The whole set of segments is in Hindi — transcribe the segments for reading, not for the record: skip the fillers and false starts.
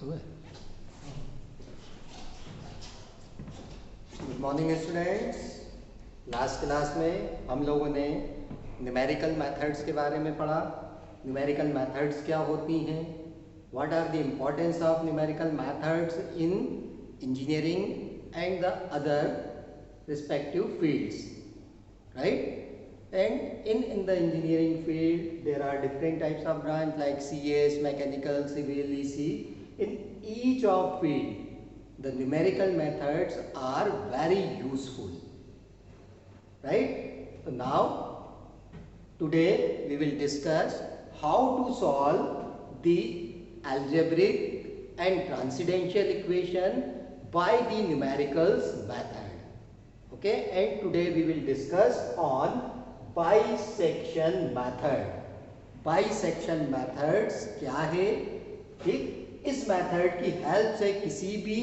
Good morning students. Last class में हम लोगों ने न्यूमेरिकल मेथड्स के बारे में पढ़ा। न्यूमेरिकल मेथड्स क्या होती हैं, what are the importance of numerical methods in engineering and the other respective fields, right? And in the engineering field there are different types of branch like CS, mechanical, civil, EC. In each of field the numerical methods are very useful, right? So now today we will discuss how to solve the algebraic and transcendental equation by the numericals method. Okay, and today we will discuss on bisection method. Bisection methods क्या है? ठीक, इस मेथड की हेल्प से किसी भी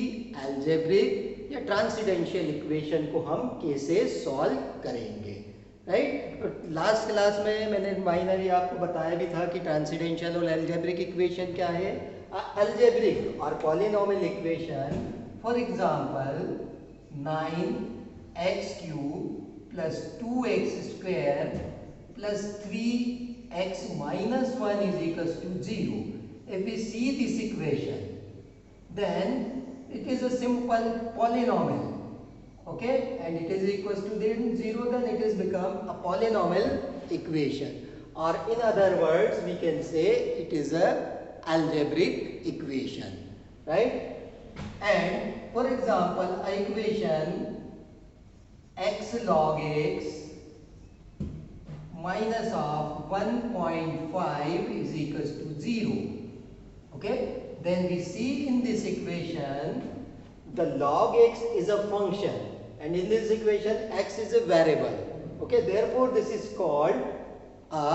अलजेब्रिक या ट्रांसेंडेंशियल इक्वेशन को हम कैसे सॉल्व करेंगे, राइट? तो लास्ट क्लास में मैंने माइनरली आपको बताया भी था कि ट्रांसेंडेंशियल और अलजेब्रिक इक्वेशन क्या है। अलजेब्रिक और polynomial equation, for example 9x³ plus 2x square plus 3x minus 1 is equals to 0. If we see this equation, then it is a simple polynomial, okay, and it is equals to then 0, then it has become a polynomial equation, or in other words we can say it is a algebraic equation, right? And for example, a equation x log x minus of 1.5 is equals to 0. Okay, then we see in this equation the log x is a function and in this equation x is a variable. Okay, therefore this is called a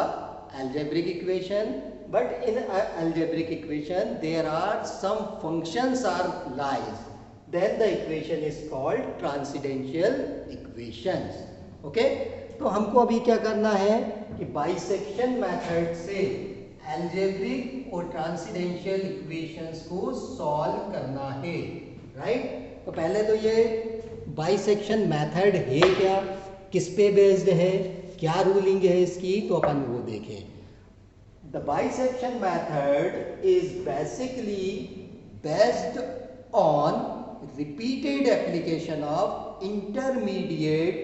algebraic equation. But in a algebraic equation there are some functions are lies, then the equation is called transcendental equations. Okay, तो हमको अभी क्या करना है कि बाइसेक्शन मेथड से अलजेब्रिक और ट्रांसेंडेंशियल इक्वेशंस को सॉल्व करना है, राइट? तो पहले तो ये बाइसेक्शन मेथड है क्या, किस पे बेस्ड है, क्या रूलिंग है इसकी, तो अपन वो देखें। The bisection method is basically based on repeated application of intermediate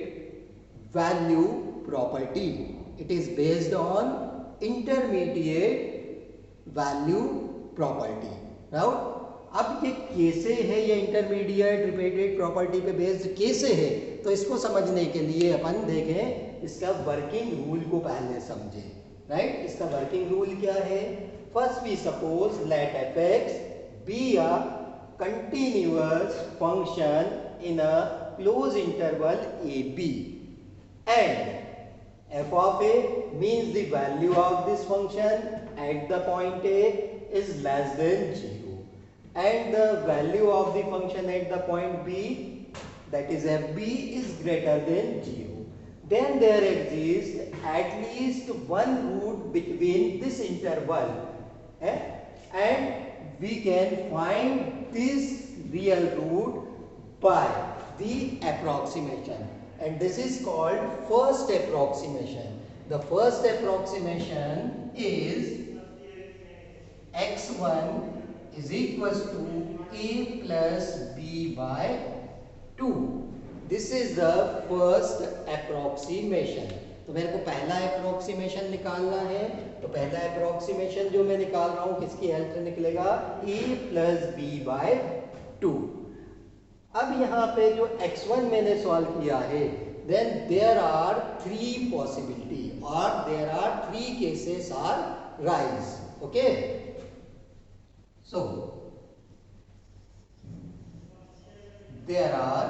value property. It is based on intermediate value property. Now, अब ये कैसे है, ये इंटरमीडिएट रिपीटेड प्रॉपर्टी पे बेस्ड कैसे है, तो इसको समझने के लिए अपन देखें इसका वर्किंग रूल को पहले समझे, राइट? इसका वर्किंग रूल क्या है? First we suppose let fx be a continuous function in a closed interval ab, and f of a means the value of this function at the point a is less than 0 and the value of the function at the point b, that is fb, is greater than 0. Then there exists at least one root between this interval, and we can find this real root by the approximation, and this is called first approximation. The first approximation is x1 is equals to a plus b by 2. This is the first approximation. तो मेरे को पहला अप्रोक्सीमेशन निकालना है, तो पहला अप्रोक्सीमेशन जो मैं निकाल रहा हूं किसकी हेल्प से निकलेगा? a plus B by 2. अब यहाँ पे जो x1 मैंने सॉल्व किया है, देन देयर आर 3 पॉसिबिलिटी और there are 3 cases arise. Okay, so there are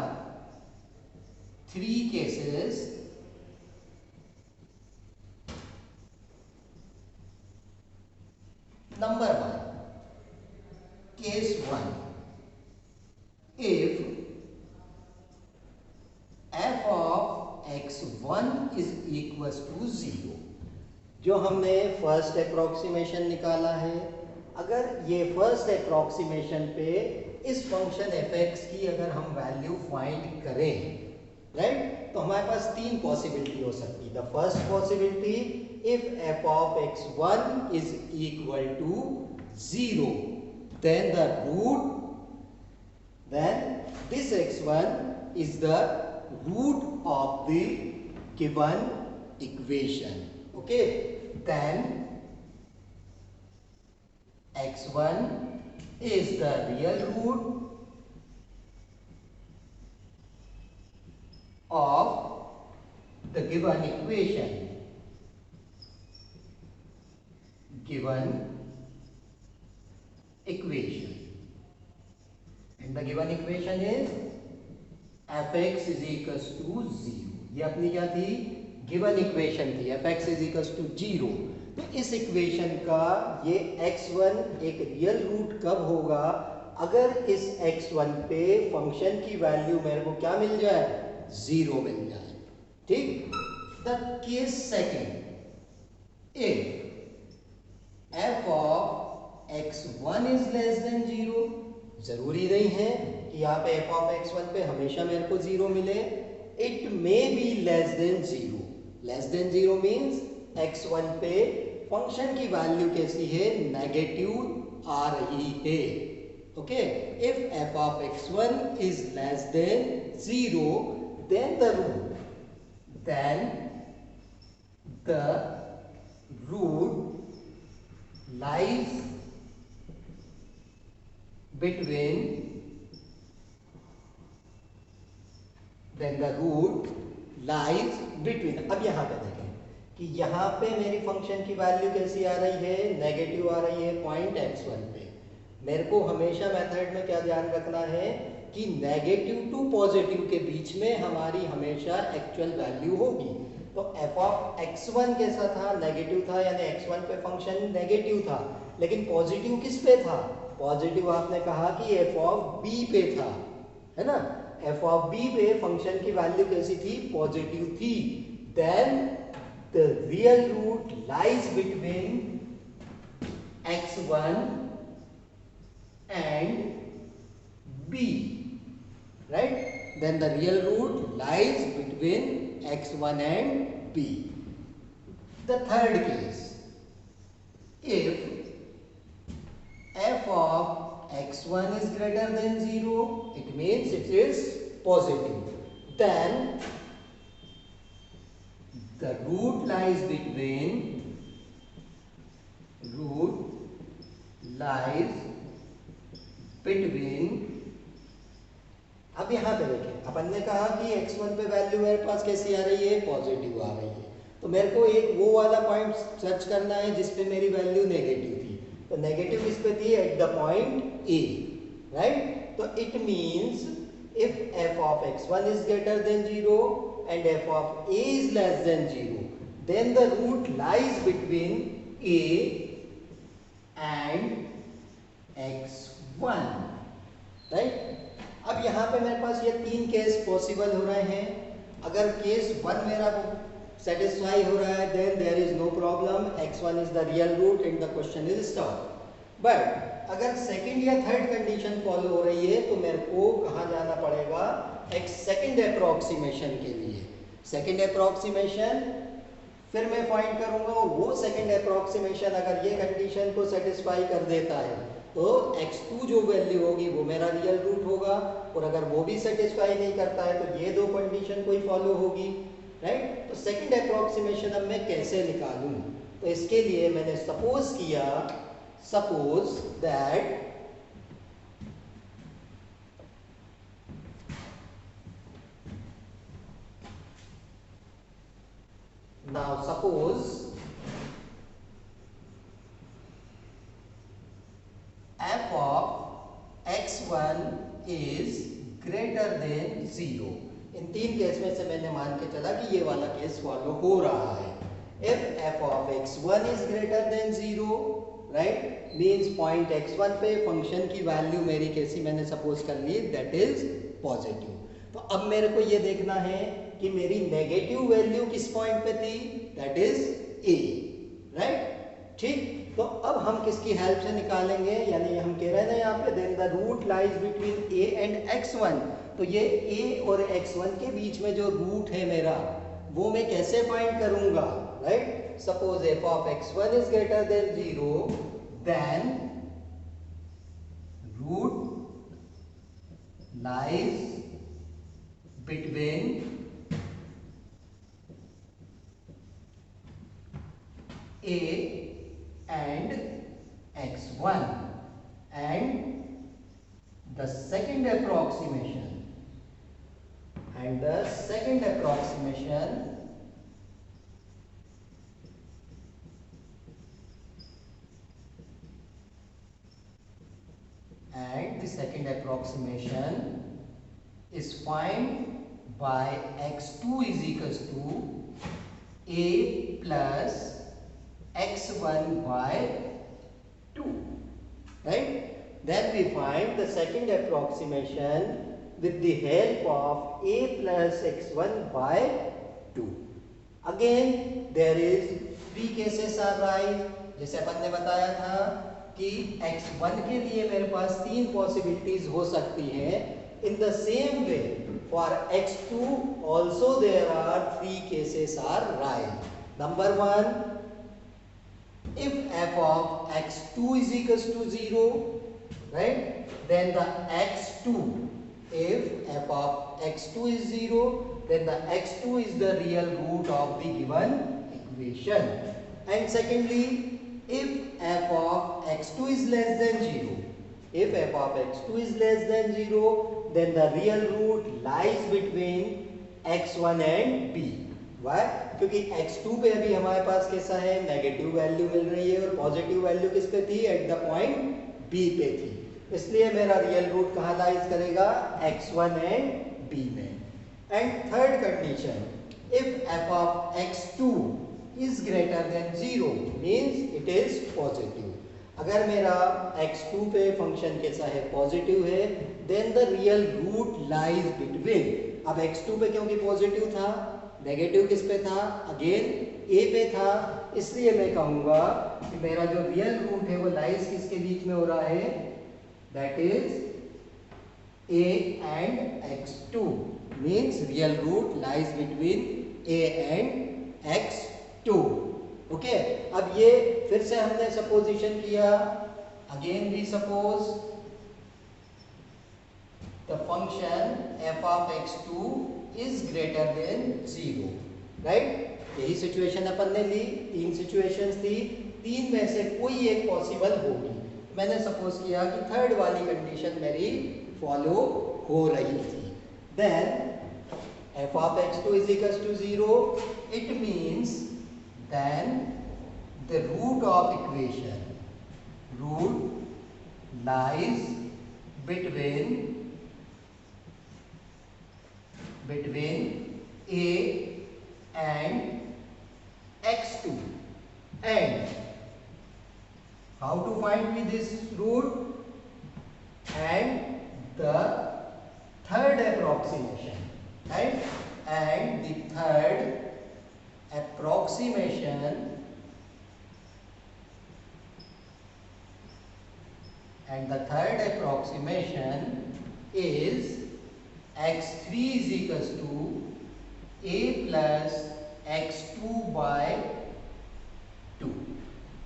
3 cases. Number 1, case 1, if f of x1 is equals to 0, जो हमने फर्स्ट अप्रोक्सीमेशन निकाला है, अगर ये फर्स्ट अप्रोक्सीमेशन पे इस फंक्शन fx की अगर हम वैल्यू फाइंड करें, राइट, तो हमारे पास तीन पॉसिबिलिटी हो सकती है. The first possibility, if f of x1 is equal to 0, then the root, then this x1 is the root of the given equation. Okay, then x1 is the real root of the given equation. And the given equation is fx is equals to 0. ये अपनी क्या थी? गिवन इक्वेशन थी. fx is equals to 0. तो इस इक्वेशन का ये x1 एक रियल रूट कब होगा? अगर इस x1 पे फंक्शन की वैल्यू मेरे को क्या मिल जाए? 0 मिल जाए. ठीक. The case second, if f of x1 is less than 0, जरूरी नहीं है कि यहाँ पे f of x1 पे हमेशा मेरे को 0 मिले. It may be less than 0. Less than 0 means x1 पे फंक्शन की वैल्यू कैसी है? नेगेटिव आ रही है. Okay, if f of x1 is less than 0, then the root lies between अब यहां पे देखें कि यहां पे मेरी फंक्शन की वैल्यू कैसी आ रही है? नेगेटिव आ रही है पॉइंट x1 पे. मेरे को हमेशा मेथड में क्या ध्यान रखना है कि नेगेटिव टू पॉजिटिव के बीच में हमारी हमेशा एक्चुअल वैल्यू होगी. तो f of x1 कैसा था? नेगेटिव था, यानी x1 पे फंक्शन नेगेटिव था. लेकिन पॉजिटिव किस पे था? पॉजिटिव आपने कहा कि f of b पे था, है ना. f of b पे फंक्शन की वैल्यू कैसी थी? पॉजिटिव थी. Then the real root lies between x1 and b, right? Then the real root lies between x1 and b. The third case, if f of x1 is greater than 0, it means it is positive. Then the root lies between अब यहां पे देखें, अपन ने कहा कि x1 पे वैल्यू मेरे पास कैसी आ रही है? पॉजिटिव आ रही है. तो मेरे को एक वो वाला पॉइंट सर्च करना है जिसपे मेरी वैल्यू नेगेटिव थी. तो नेगेटिव किस पे थी? At the point a, right. तो it means if f of x1 is greater than 0 and f of a is less than 0, then the root lies between a and x1, right. अब यहाँ पे मेरे पास ये तीन केस पॉसिबल हो रहे हैं. अगर केस 1 मेरा सेटिस्फाई हो रहा है, then there is no problem. x1 is the real root and the question is stop. But अगर सेकंड या थर्ड कंडीशन फॉलो हो रही है तो मेरे को कहाँ जाना पड़ेगा? एक सेकंड अप्रोक्सीमेशन के लिए. सेकंड अप्रोक्सीमेशन फिर मैं फाइंड करूंगा, और वो सेकंड अप्रोक्सीमेशन अगर ये कंडीशन को सेटिस्फाई कर देता है तो x2 जो वैल्यू होगी वो मेरा रियल रूट होगा. और अगर वो भी सेटिस्फाई नहीं करता है तो ये दो कंडीशन कोई फॉलो होगी, राइट. तो सेकंड अप्रोक्सीमेशन अब मैं कैसे निकालूं? तो इसके लिए मैंने सपोज किया, suppose that now suppose f of x1 is greater than 0. इन तीन केस में से मैंने मान के चला कि ये वाला केस फॉलो हो रहा है. if f of x1 is greater than 0, right, means point x1 पे फंक्शन की वैल्यू मेरी कैसी मैंने सपोज कर ली? That is positive. तो अब मेरे को ये देखना है कि मेरी नेगेटिव वैल्यू किस पॉइंट पे थी? That is a, right. ठीक. तो अब हम किसकी हेल्प से निकालेंगे, यानी हम कह रहे हैं ना यहाँ पे then the root lies between a and x1। तो ये a और x1 के बीच में जो रूट है मेरा, वो मैं कैसे फाइंड करूंगा, right. Suppose f of x1 is greater than 0, then root lies between a and x1, and the second approximation is found by x2 is equals to a plus x1 by 2, right. Then we find the second approximation with the help of a plus x1 by 2. Again there is three cases arise, जैसे अपन ने बताया था कि x1 के लिए मेरे पास तीन पॉसिबिलिटीज हो सकती हैं। In the same way, for x2 also there are three cases are right. Number one, if f of x2 is equals to 0, right, then the x2, if f of x2 is 0, then the x2 is the real root of the given equation. And secondly, if f of x2 is less than 0, if f of x2 is less than 0, then the real root lies between x1 and b. Why? क्योंकि x2 पे अभी हमारे पास कैसा है, नेगेटिव वैल्यू मिल रही है और पॉजिटिव वैल्यू किस पे थी, एट द पॉइंट b पे थी। इसलिए मेरा रियल रूट कहाँ लाइज करेगा, x1 एंड b में। And third condition, if f of x2 is greater than 0 means it is positive। अगर मेरा x2 पे फंक्शन कैसा है, पॉजिटिव है, then the real root lies between, अब x2 पे क्योंकि पॉजिटिव था, नेगेटिव किस पे था, अगेन a पे था, इसलिए मैं कहूंगा कि मेरा जो रियल रूट है वो लाइज किसके बीच में हो रहा है, that is a and x2, means real root lies between a and x2। Okay, अब ये फिर से हमने सपोजिशन किया, again we suppose the function f of x2 is greater than 0, right. यही सिचुएशन अपन ने ली, तीन सिचुएशंस थी, तीन में से कोई एक पॉसिबल होगी। मैंने सपोज किया कि थर्ड वाली कंडीशन मेरी फॉलो हो रही थी। Then f of x2 is equals to 0, it means then the root of equation, root lies between a and x2। and how to find with this root, and the third approximation, right, and the third approximation is x3 is equals to a plus x2 by 2,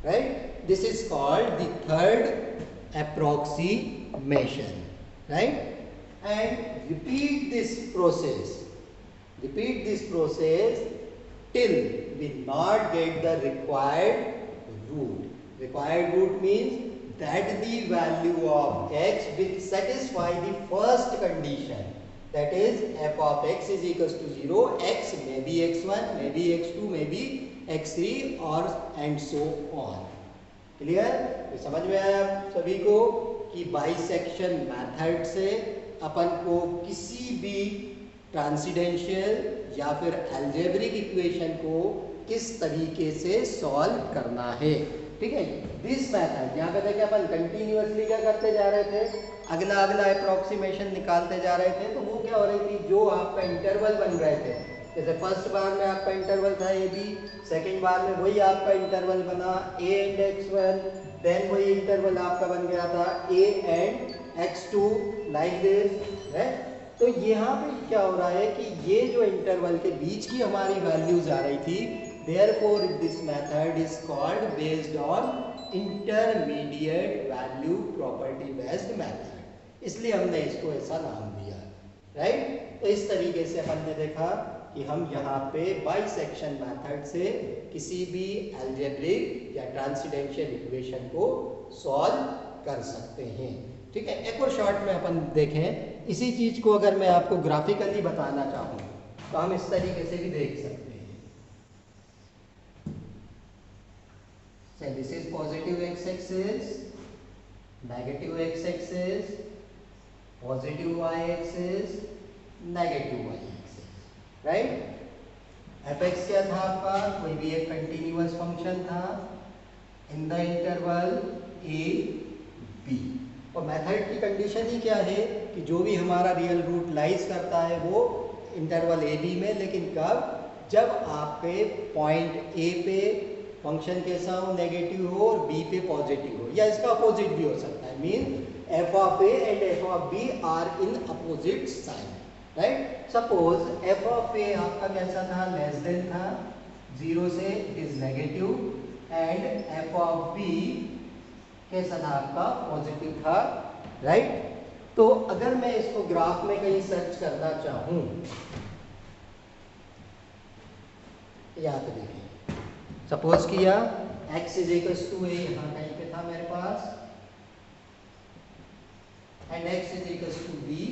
right. This is called the third approximation, right. And repeat this process till we not get the required root. Required root means that the value of x will satisfy the first condition, that is f of x is equals to 0, x may be x1, may be x2, may be x3 और and so on। क्लियर? तो समझ में आया सभी को कि बाइसेक्शन मेथड से अपन को किसी भी ट्रांसेंडेंशियल या फिर अलजेब्रिक इक्वेशन को किस तरीके से सॉल्व करना है, ठीक है। दिस मेथड, यहाँ पे देखिए अपन कंटिन्यूअसली क्या करते जा रहे थे, अगला अप्रोक्सीमेशन निकालते जा रहे थे, तो वो क्या हो रही थी, जो आपका इंटरवल बन रहे थे जैसे फर्स्ट बार में आपका इंटरवल था ए बी, सेकेंड बार में वही आपका इंटरवल बना ए एंड x1, देन वही इंटरवल आपका बन गया था A and x2 like this है। तो यहाँ पे क्या हो रहा है कि ये जो इंटरवल के बीच की हमारी वैल्यूज आ रही थी, therefore this method is called based on intermediate value property based method, इसलिए हमने इसको ऐसा नाम दिया, राइट। तो इस तरीके से अपन ने देखा कि हम यहाँ पे बाइसेक्शन मेथड से किसी भी अलजेब्रिक या ट्रांसेंडेंशियल इक्वेशन को सॉल्व कर सकते हैं, ठीक है। एक और शॉर्ट में अपन देखें, इसी चीज को अगर मैं आपको ग्राफिकली बताना चाहूँ तो हम इस तरीके से भी देख सकते हैं। So this is positive x-axis, negative x-axis, positive y-axis, negative y-axis, right? fx क्या था आपका, कोई भी एक कंटिन्यूअस फंक्शन था in the interval a b, और मेथड की कंडीशन ही क्या है कि जो भी हमारा रियल रूट लाइज करता है वो इंटरवल ए बी में, लेकिन कब, जब आपके पॉइंट ए पे फंक्शन कैसा हो, नेगेटिव हो, और बी पे पॉजिटिव हो, या इसका अपोजिट भी हो सकता है, mean F of A and F of B are in opposite sign, right. Suppose F of A आपका कैसा था, लेस देन था, 0 से it is negative, and F of B कैसा था आपका, पॉजिटिव था, राइट। तो अगर मैं इसको ग्राफ में कहीं सर्च करना चाहूं, या तो देखिए, सपोज किया x is equals to A, यहाँ कहीं पे था मेरे पास, and x is equals to B,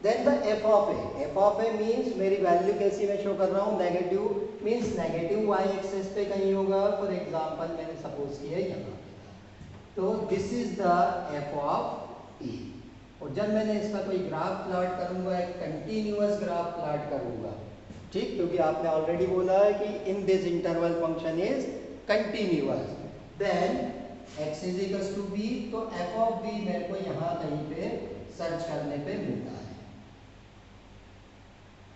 then the f of a means मेरी वैल्यू कैसी मैं शो कर रहा हूँ, negative, means negative y axis पे कहीं होगा, फॉर एग्जांपल मैंने सपोज किया यहाँ पे, तो this is the f of a, और जब मैंने इसका कोई ग्राफ प्लॉट करूंगा, एक कंटिन्यूअस ग्राफ प्लॉट करूंगा, ठीक, क्योंकि आपने ऑलरेडी बोला है कि in this interval function is continuous, then x is equals to b, तो f ऑफ b मेरे को यहाँ कहीं पे सर्च करने पे मिलता है,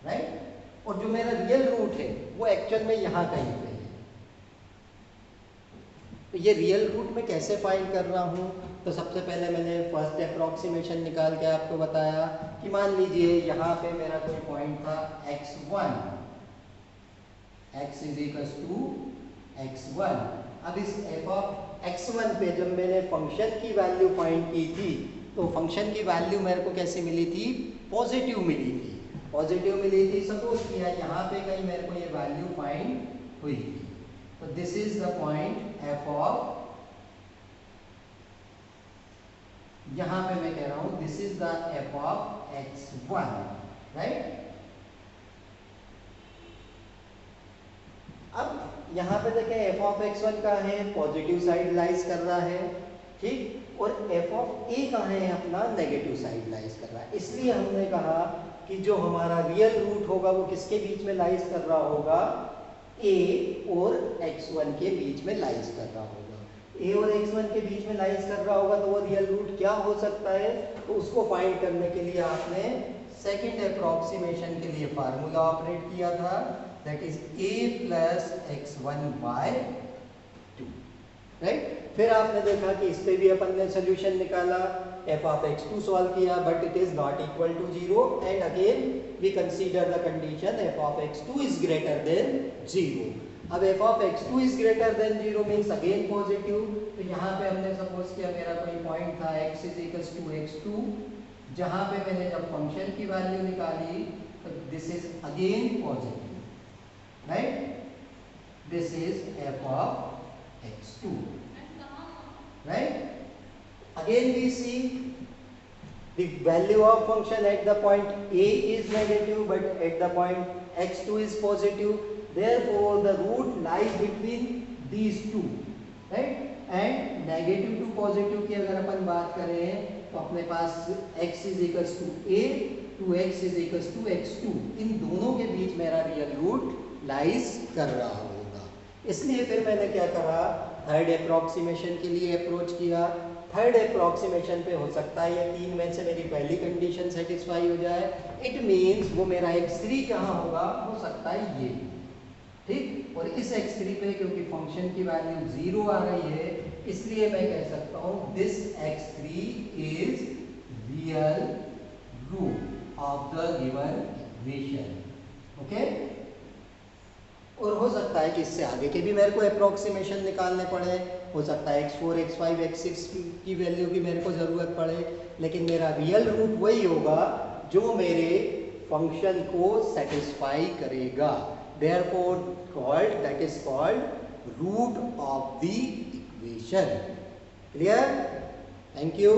राइट। और जो मेरा रियल रूट है वो एक्चुअल में यहाँ कहीं पे है। तो ये रियल रूट में कैसे फाइंड कर रहा हूँ, तो सबसे पहले मैंने फर्स्ट अप्रोक्सीमेशन निकाल के आपको बताया कि मान लीजिए यहाँ पे मेरा कोई पॉइंट था x1, x is equals to x1। अब इस f ऑफ x1 पे जब मैंने फंक्शन की वैल्यू फाइंड की थी, तो फंक्शन की वैल्यू मेरे को कैसे मिली थी, पॉजिटिव मिली थी, पॉजिटिव मिली थी। सपोज किया यहाँ पे कहीं मेरे को ये वैल्यू फाइंड हुई थी, तो this is the point f of, यहाँ पे मैं कह रहा हूँ this is the f of x1, right. अब यहाँ पे देखें f ऑफ x1 का है, पॉजिटिव साइड लाइज कर रहा है, ठीक, और f ऑफ a का है अपना नेगेटिव साइड लाइज कर रहा है। इसलिए हमने कहा कि जो हमारा रियल रूट होगा वो किसके बीच में लाइज कर रहा होगा, a और x1 के बीच में लाइज कर रहा होगा। a और x1 के बीच में लाइज कर रहा होगा तो वो रियल रूट क्या हो सकता है, तो उसको फाइंड करने के लिए आपने सेकंड अप्रोक्सीमेशन के लिए फार्मूला ऑपरेट किया था, that is a plus x1 by 2, right. फिर आपने देखा कि इस पे भी अपन ने सोल्यूशन निकाला, f ऑफ x2 सॉल्व किया, but it is not equal to 0, and again we consider the condition f of x2 is greater than 0। अब f of x2 is greater than 0 means again positive, तो यहाँ पे हमने सपोज किया मेरा कोई पॉइंट था x is equals to x2, जहाँ पे मैंने जब फंक्शन की वैल्यू निकाली तो this is again positive, right, this is f of x2, right? Again we see the value of function at the point a is negative, but at the point x2 is positive, therefore the root lies between these two, right? And negative to positive की अगर अपन बात करें तो अपने पास x is equals to a to x is equals to x2, इन दोनों के बीच मेरा रियल रूट लाइज कर रहा होगा। इसलिए फिर मैंने क्या करा, थर्ड अप्रोक्सीमेशन के लिए अप्रोच किया। थर्ड अप्रोक्सीमेशन पे हो सकता है ये तीन में से मेरी पहली कंडीशन सेटिस्फाई हो जाए। इट मीन्स वो मेरा x3 कहाँ होगा, हो सकता है ये, ठीक। और इस x3 पे क्योंकि फंक्शन की वैल्यू 0 आ रही है, इसलिए मैं कह सकता हूँ this x3 is real root of the given equation. Okay. और हो सकता है कि इससे आगे के भी मेरे को अप्रोक्सीमेशन निकालने पड़े, हो सकता है x4 x5 x6 की वैल्यू की मेरे को ज़रूरत पड़े, लेकिन मेरा रियल रूट वही होगा जो मेरे फंक्शन को सेटिस्फाई करेगा। Therefore called, that is called root of the equation. Clear? Thank you.